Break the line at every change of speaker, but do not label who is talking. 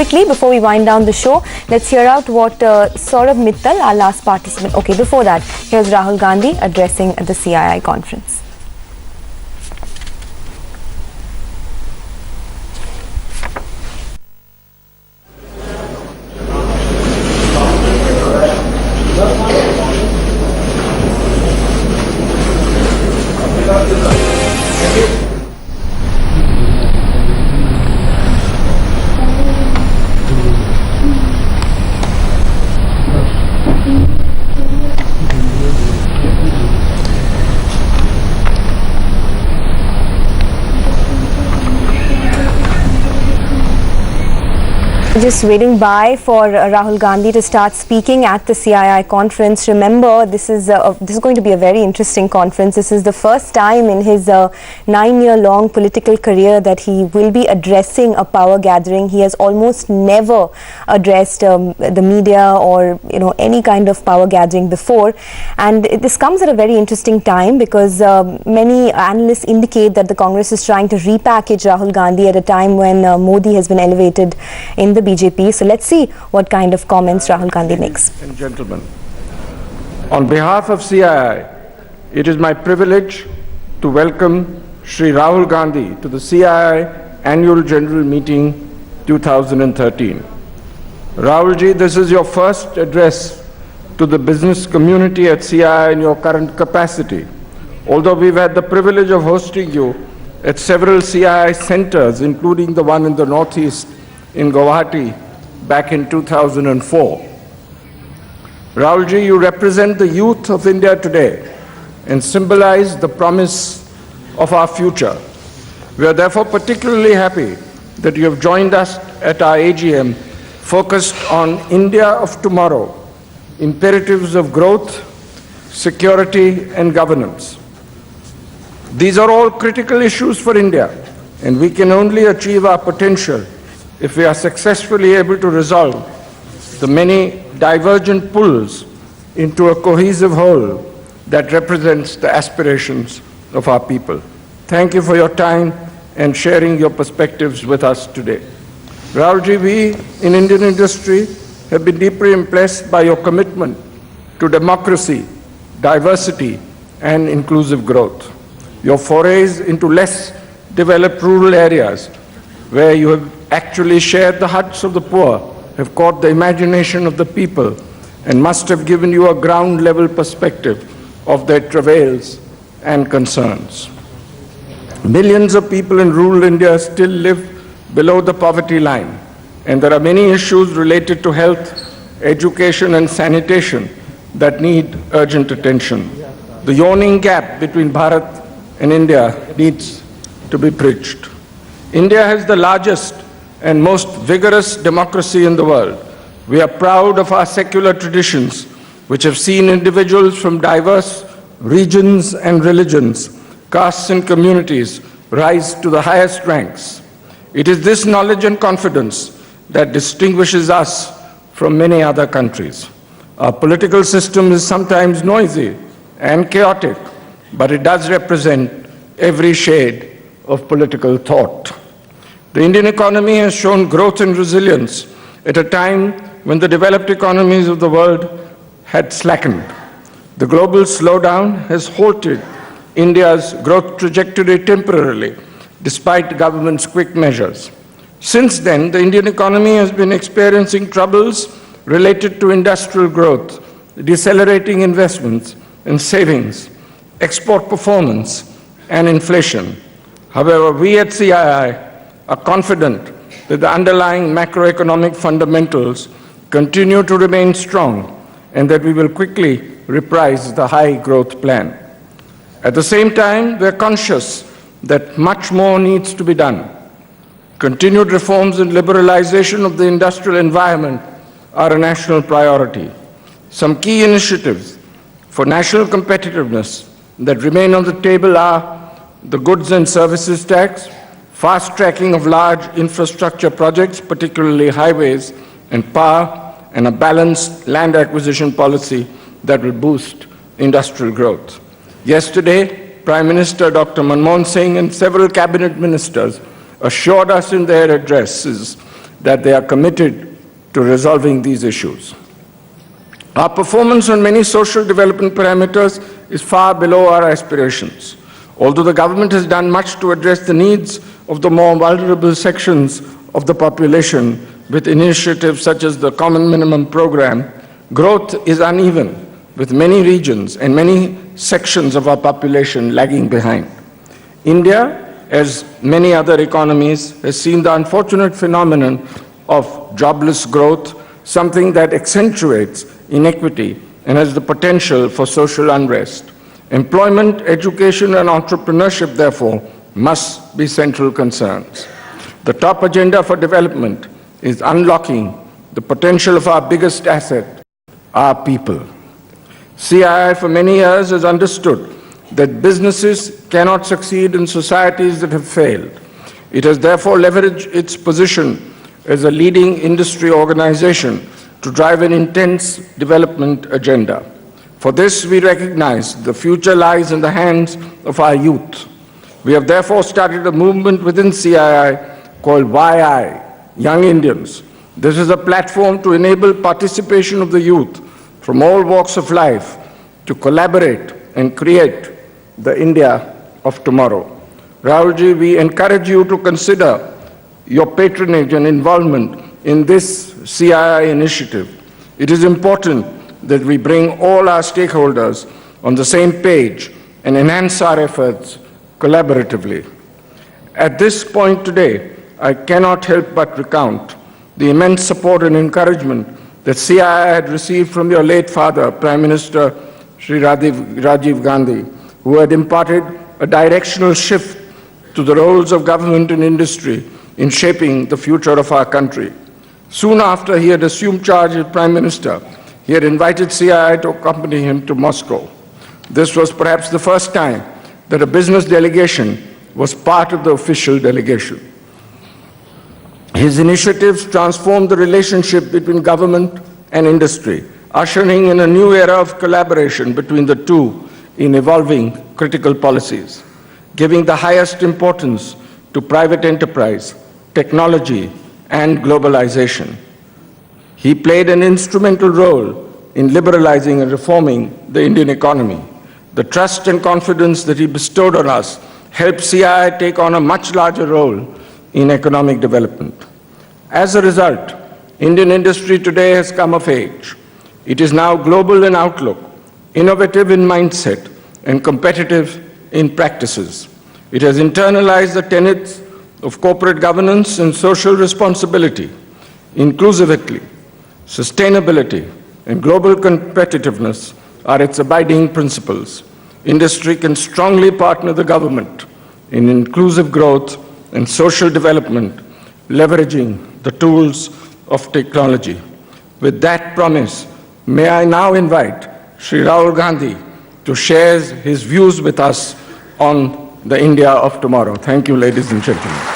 quickly, before we wind down the show, let's hear out what Saurabh Mittal, our last participant. Okay, before that, here's Rahul Gandhi addressing at the CII conference. Just waiting by for Rahul Gandhi to start speaking at the CII conference. Remember, this is going to be a very interesting conference. This is the first time in his 9-year-long political career that he will be addressing a power gathering. He has almost never addressed the media or any kind of power gathering before, and this comes at a very interesting time because many analysts indicate that the Congress is trying to repackage Rahul Gandhi at a time when Modi has been elevated in the BJP. So let's see what kind of comments Rahul Gandhi makes.
Ladies and gentlemen, on behalf of CII, it is my privilege to welcome Shri Rahul Gandhi to the CII Annual General Meeting 2013. Rahul ji, this is your first address to the business community at CII in your current capacity. Although we've had the privilege of hosting you at several CII centers, including the one in the Northeast in Guwahati back in 2004. Rahul ji, you represent the youth of India today and symbolize the promise of our future. We are therefore particularly happy that you have joined us at our AGM focused on India of tomorrow, imperatives of growth, security and governance. These are all critical issues for India, and we can only achieve our potential if we are successfully able to resolve the many divergent pulls into a cohesive whole that represents the aspirations of our people. Thank you for your time and sharing your perspectives with us today. Rahul ji, we in Indian industry have been deeply impressed by your commitment to democracy, diversity and inclusive growth. Your forays into less developed rural areas where you have actually shared the huts of the poor have caught the imagination of the people and must have given you a ground-level perspective of their travails and concerns. Millions of people in rural India still live below the poverty line, and there are many issues related to health, education and sanitation that need urgent attention. The yawning gap between Bharat and India needs to be bridged. India has the largest and most vigorous democracy in the world. We are proud of our secular traditions, which have seen individuals from diverse regions and religions, castes and communities rise to the highest ranks. It is this knowledge and confidence that distinguishes us from many other countries. Our political system is sometimes noisy and chaotic, but it does represent every shade of political thought. The Indian economy has shown growth and resilience at a time when the developed economies of the world had slackened. The global slowdown has halted India's growth trajectory temporarily, despite government's quick measures. Since then, the Indian economy has been experiencing troubles related to industrial growth, decelerating investments and savings, export performance, and inflation. However, we at CII are confident that the underlying macroeconomic fundamentals continue to remain strong and that we will quickly reprise the high growth plan. At the same time, we are conscious that much more needs to be done. Continued reforms and liberalization of the industrial environment are a national priority. Some key initiatives for national competitiveness that remain on the table are the goods and services tax, fast-tracking of large infrastructure projects, particularly highways and power, and a balanced land acquisition policy that will boost industrial growth. Yesterday, Prime Minister Dr. Manmohan Singh and several cabinet ministers assured us in their addresses that they are committed to resolving these issues. Our performance on many social development parameters is far below our aspirations. Although the government has done much to address the needs of the more vulnerable sections of the population with initiatives such as the Common Minimum Program, growth is uneven, with many regions and many sections of our population lagging behind. India, as many other economies, has seen the unfortunate phenomenon of jobless growth, something that accentuates inequity and has the potential for social unrest. Employment, education, and entrepreneurship, therefore, must be central concerns. The top agenda for development is unlocking the potential of our biggest asset, our people. CII for many years has understood that businesses cannot succeed in societies that have failed. It has therefore leveraged its position as a leading industry organization to drive an intense development agenda. For this, we recognize the future lies in the hands of our youth. We have therefore started a movement within CII called YI, Young Indians. This is a platform to enable participation of the youth from all walks of life to collaborate and create the India of tomorrow. Rahulji, we encourage you to consider your patronage and involvement in this CII initiative. It is important that we bring all our stakeholders on the same page and enhance our efforts collaboratively. At this point today, I cannot help but recount the immense support and encouragement that CII had received from your late father, Prime Minister Shri Rajiv Gandhi, who had imparted a directional shift to the roles of government and industry in shaping the future of our country. Soon after he had assumed charge as Prime Minister, he had invited CII to accompany him to Moscow. This was perhaps the first time that a business delegation was part of the official delegation. His initiatives transformed the relationship between government and industry, ushering in a new era of collaboration between the two in evolving critical policies, giving the highest importance to private enterprise, technology, and globalization. He played an instrumental role in liberalizing and reforming the Indian economy. The trust and confidence that he bestowed on us helped CII take on a much larger role in economic development. As a result, Indian industry today has come of age. It is now global in outlook, innovative in mindset, and competitive in practices. It has internalized the tenets of corporate governance and social responsibility, inclusivity, sustainability, and global competitiveness are its abiding principles. Industry can strongly partner the government in inclusive growth and social development, leveraging the tools of technology. With that promise, may I now invite Shri Rahul Gandhi to share his views with us on the India of tomorrow. Thank you, ladies and gentlemen.